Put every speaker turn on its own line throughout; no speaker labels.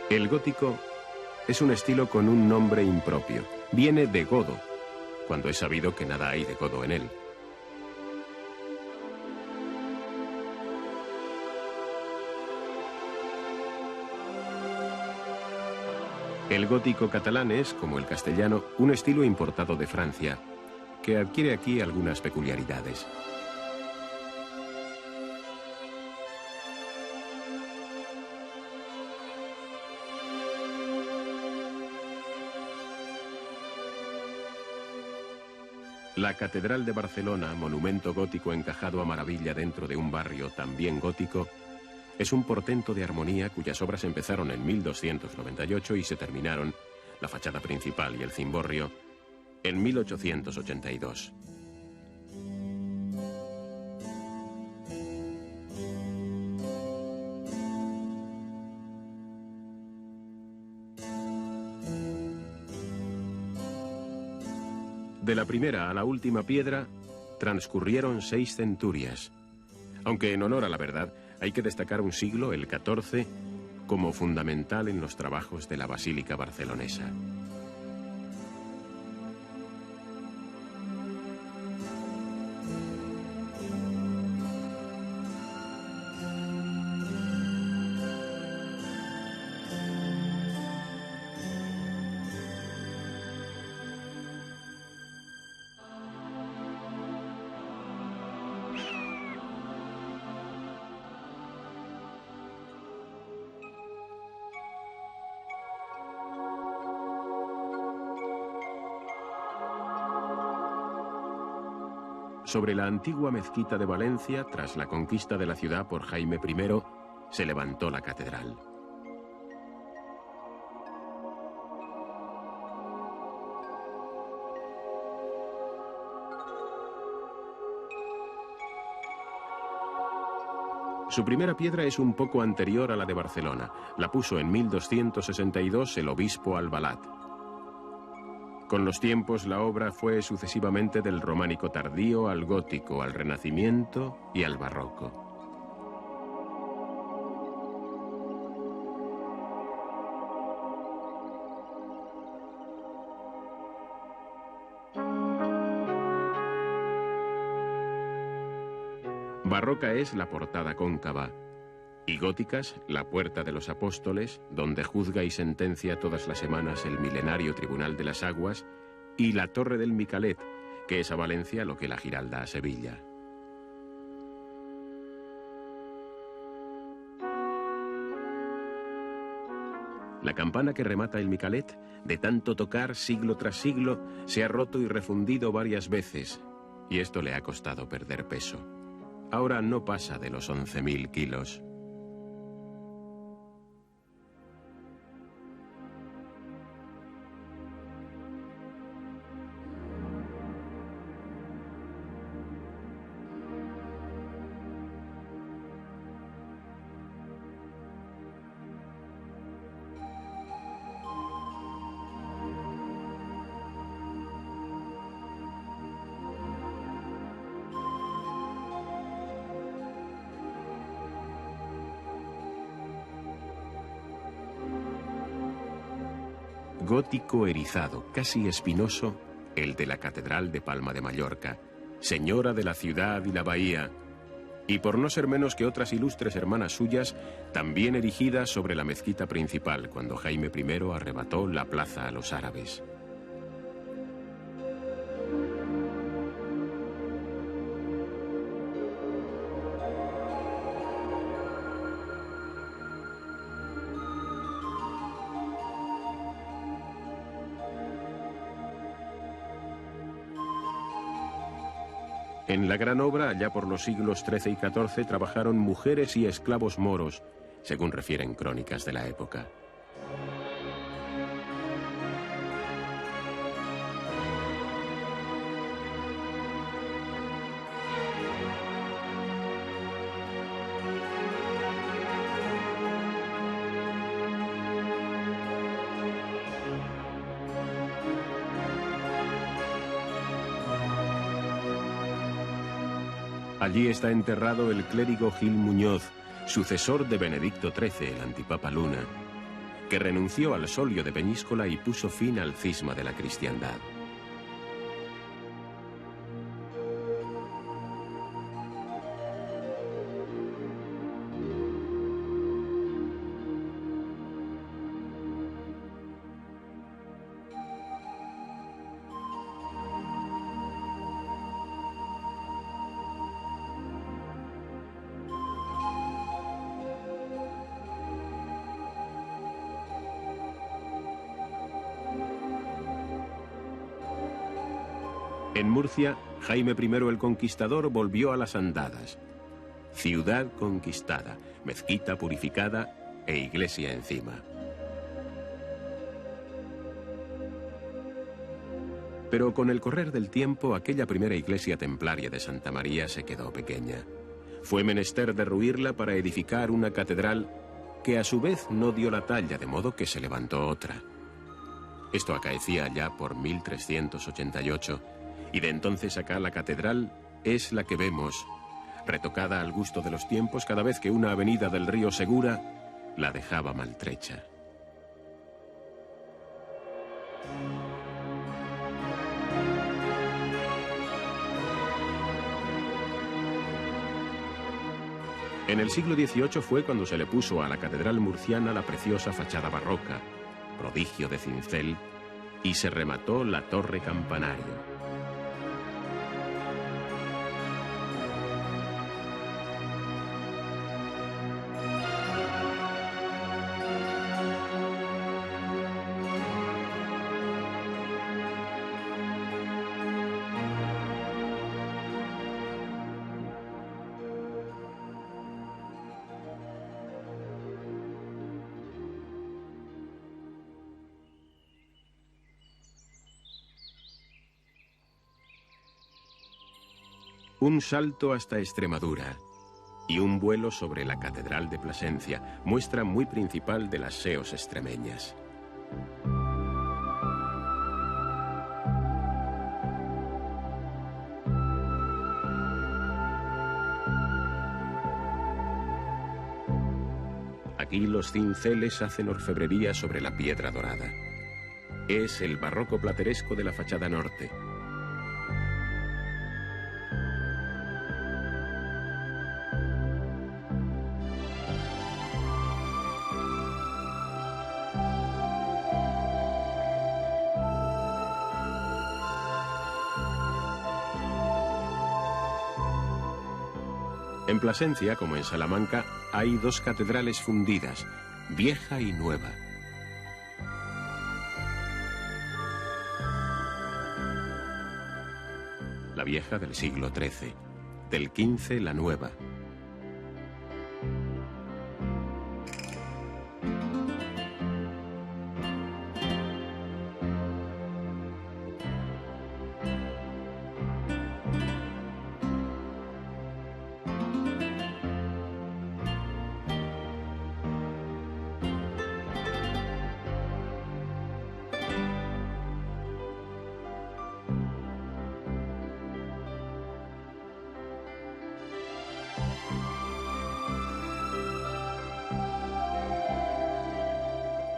El gótico es un estilo con un nombre impropio. Viene de godo, cuando es sabido que nada hay de godo en él. El gótico catalán es, como el castellano, un estilo importado de Francia, que adquiere aquí algunas peculiaridades. La Catedral de Barcelona, monumento gótico encajado a maravilla dentro de un barrio también gótico, es un portento de armonía cuyas obras empezaron en 1298 y se terminaron, la fachada principal y el cimborrio, en 1882. De la primera a la última piedra transcurrieron 6 centurias, aunque en honor a la verdad hay que destacar un siglo, el XIV, como fundamental en los trabajos de la Basílica barcelonesa. Sobre la antigua mezquita de Valencia, tras la conquista de la ciudad por Jaime I, se levantó la catedral. Su primera piedra es un poco anterior a la de Barcelona. La puso en 1262 el obispo Albalat. Con los tiempos la obra fue sucesivamente del románico tardío al gótico, al renacimiento y al barroco. Barroca es la portada cóncava y góticas la Puerta de los Apóstoles, donde juzga y sentencia todas las semanas el milenario Tribunal de las Aguas, y la Torre del Micalet, que es a Valencia lo que la Giralda a Sevilla. La campana que remata el Micalet, de tanto tocar siglo tras siglo, se ha roto y refundido varias veces, y esto le ha costado perder peso. Ahora no pasa de los 11.000 kilos. gótico erizado, casi espinoso, el de la Catedral de Palma de Mallorca, señora de la ciudad y la bahía, y por no ser menos que otras ilustres hermanas suyas, también erigida sobre la mezquita principal cuando Jaime I arrebató la plaza a los árabes. En la gran obra, allá por los siglos XIII y XIV, trabajaron mujeres y esclavos moros, según refieren crónicas de la época. Allí está enterrado el clérigo Gil Muñoz, sucesor de Benedicto XIII, el antipapa Luna, que renunció al solio de Peñíscola y puso fin al cisma de la cristiandad. En Murcia, Jaime I el Conquistador volvió a las andadas. Ciudad conquistada, mezquita purificada e iglesia encima. Pero con el correr del tiempo, aquella primera iglesia templaria de Santa María se quedó pequeña. Fue menester derruirla para edificar una catedral que a su vez no dio la talla, de modo que se levantó otra. Esto acaecía ya por 1388. Y de entonces acá la catedral es la que vemos, retocada al gusto de los tiempos cada vez que una avenida del río Segura la dejaba maltrecha. En el siglo XVIII fue cuando se le puso a la catedral murciana la preciosa fachada barroca, prodigio de cincel, y se remató la torre campanario. Un salto hasta Extremadura y un vuelo sobre la Catedral de Plasencia, muestra muy principal de las seos extremeñas. Aquí los cinceles hacen orfebrería sobre la piedra dorada. Es el barroco plateresco de la fachada norte. En Plasencia, como en Salamanca, hay dos catedrales fundidas, vieja y nueva. La vieja del siglo XIII, del XV la nueva.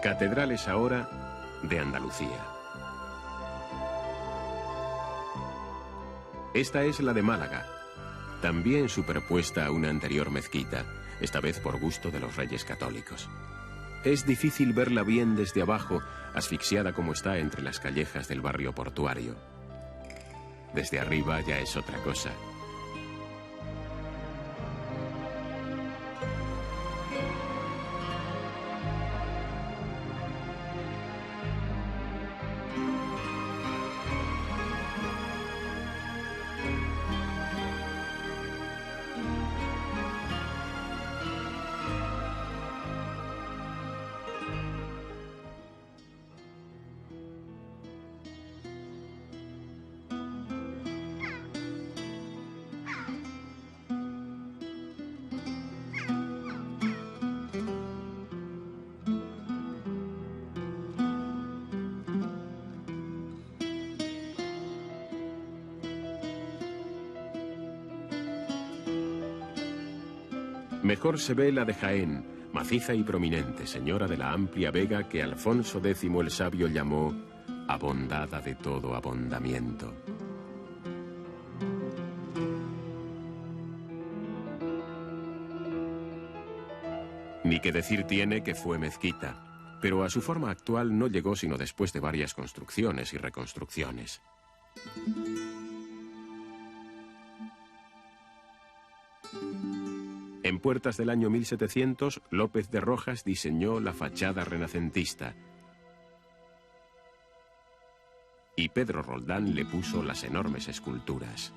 Catedrales ahora de Andalucía. Esta es la de Málaga, también superpuesta a una anterior mezquita, esta vez por gusto de los Reyes Católicos. Es difícil verla bien desde abajo, asfixiada como está entre las callejas del barrio portuario. Desde arriba ya es otra cosa. Mejor se ve la de Jaén, maciza y prominente, señora de la amplia vega que Alfonso X el Sabio llamó abondada de todo abondamiento. Ni que decir tiene que fue mezquita, pero a su forma actual no llegó sino después de varias construcciones y reconstrucciones. En puertas del año 1700, López de Rojas diseñó la fachada renacentista y Pedro Roldán le puso las enormes esculturas.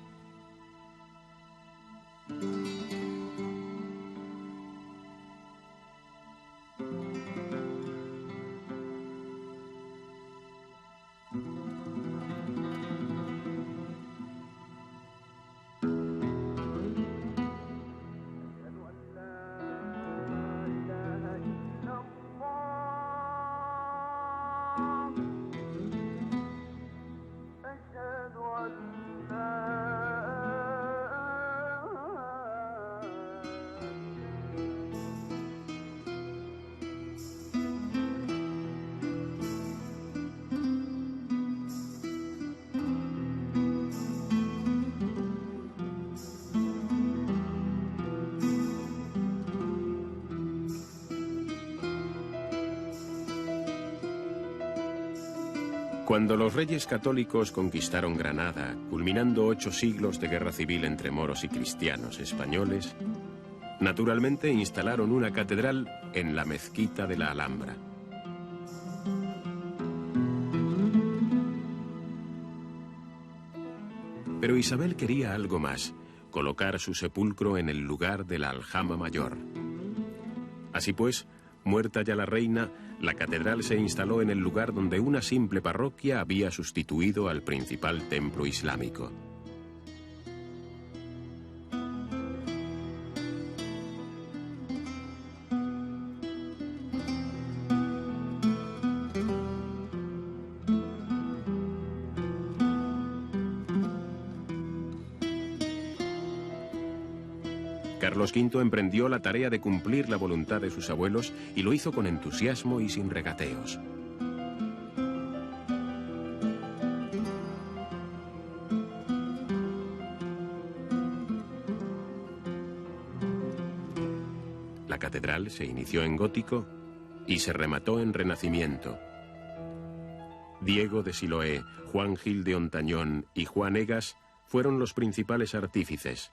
Cuando los reyes católicos conquistaron Granada, culminando 8 siglos de guerra civil entre moros y cristianos españoles, naturalmente instalaron una catedral en la mezquita de la Alhambra. Pero Isabel quería algo más, colocar su sepulcro en el lugar de la aljama mayor. Así pues, muerta ya la reina, la catedral se instaló en el lugar donde una simple parroquia había sustituido al principal templo islámico. Carlos V emprendió la tarea de cumplir la voluntad de sus abuelos y lo hizo con entusiasmo y sin regateos. La catedral se inició en gótico y se remató en renacimiento. Diego de Siloé, Juan Gil de Ontañón y Juan Egas fueron los principales artífices.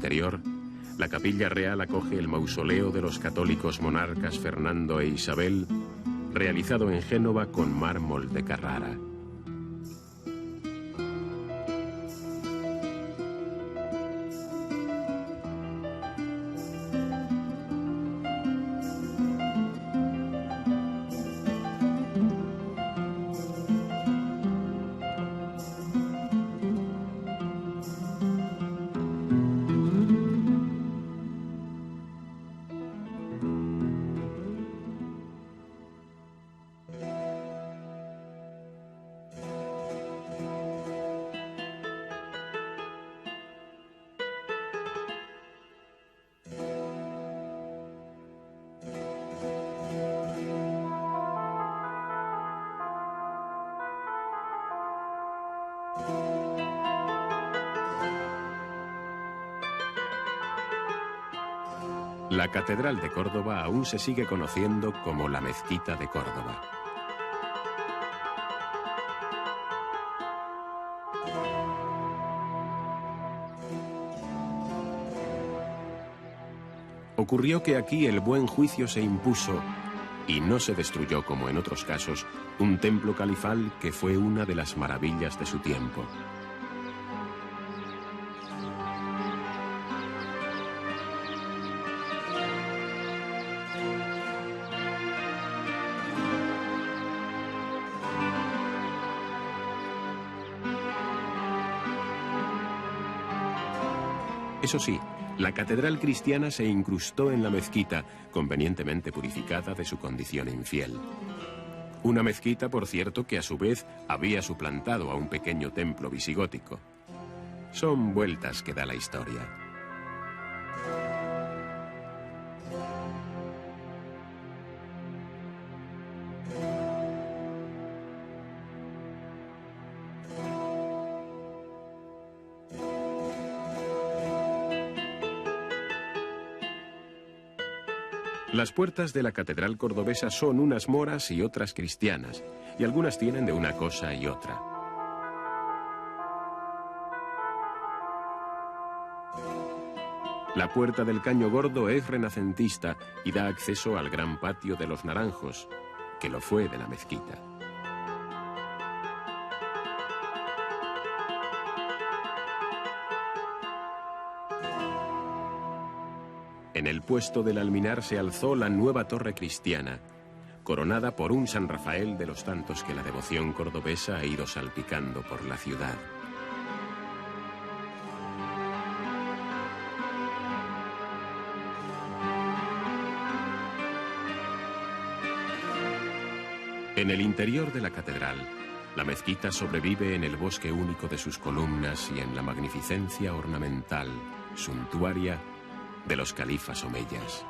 interior, la capilla real acoge el mausoleo de los católicos monarcas Fernando e Isabel, realizado en Génova con mármol de Carrara. La Catedral de Córdoba aún se sigue conociendo como la Mezquita de Córdoba. Ocurrió que aquí el buen juicio se impuso y no se destruyó, como en otros casos, un templo califal que fue una de las maravillas de su tiempo. Eso sí, la catedral cristiana se incrustó en la mezquita, convenientemente purificada de su condición infiel. Una mezquita, por cierto, que a su vez había suplantado a un pequeño templo visigótico. Son vueltas que da la historia. Las puertas de la catedral cordobesa son unas moras y otras cristianas, y algunas tienen de una cosa y otra. La puerta del Caño Gordo es renacentista y da acceso al gran patio de los Naranjos, que lo fue de la mezquita. En el puesto del Alminar se alzó la nueva torre cristiana, coronada por un San Rafael de los tantos que la devoción cordobesa ha ido salpicando por la ciudad. En el interior de la catedral, la mezquita sobrevive en el bosque único de sus columnas y en la magnificencia ornamental, suntuaria, de los califas omeyas.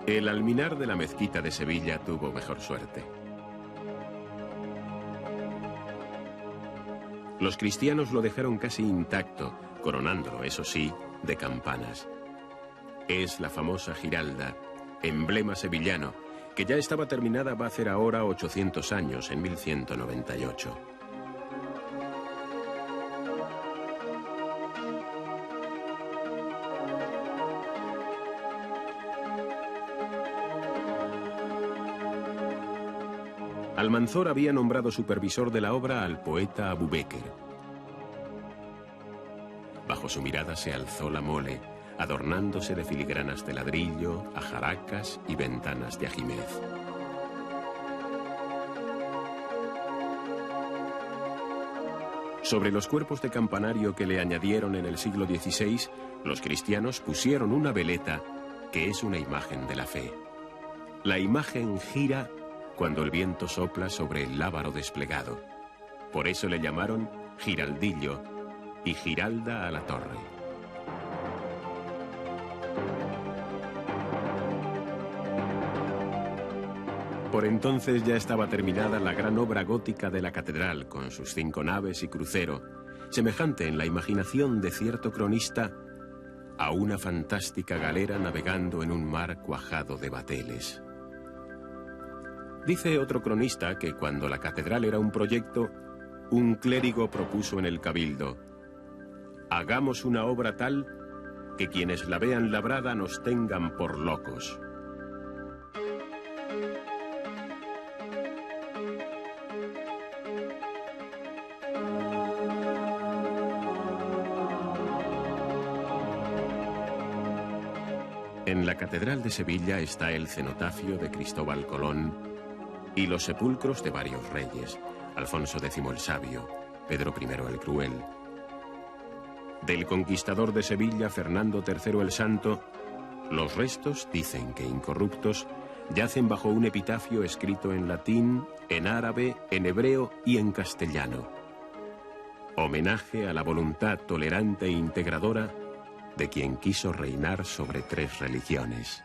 El alminar de la mezquita de Sevilla tuvo mejor suerte. Los cristianos lo dejaron casi intacto, coronándolo, eso sí, de campanas. Es la famosa Giralda, emblema sevillano, que ya estaba terminada va a hacer ahora 800 años, en 1198. Almanzor había nombrado supervisor de la obra al poeta Abubéker. Bajo su mirada se alzó la mole, adornándose de filigranas de ladrillo, ajaracas y ventanas de ajímez. Sobre los cuerpos de campanario que le añadieron en el siglo XVI, los cristianos pusieron una veleta que es una imagen de la fe. La imagen gira cuando el viento sopla sobre el lábaro desplegado. Por eso le llamaron Giraldillo y Giralda a la torre. Por entonces ya estaba terminada la gran obra gótica de la catedral, con sus 5 naves y crucero, semejante en la imaginación de cierto cronista a una fantástica galera navegando en un mar cuajado de bateles. Dice otro cronista que cuando la catedral era un proyecto, un clérigo propuso en el cabildo: hagamos una obra tal que quienes la vean labrada nos tengan por locos. En la Catedral de Sevilla está el cenotafio de Cristóbal Colón y los sepulcros de varios reyes: Alfonso X el Sabio, Pedro I el Cruel. Del conquistador de Sevilla, Fernando III el Santo, los restos, dicen que incorruptos, yacen bajo un epitafio escrito en latín, en árabe, en hebreo y en castellano. Homenaje a la voluntad tolerante e integradora de quien quiso reinar sobre 3 religiones.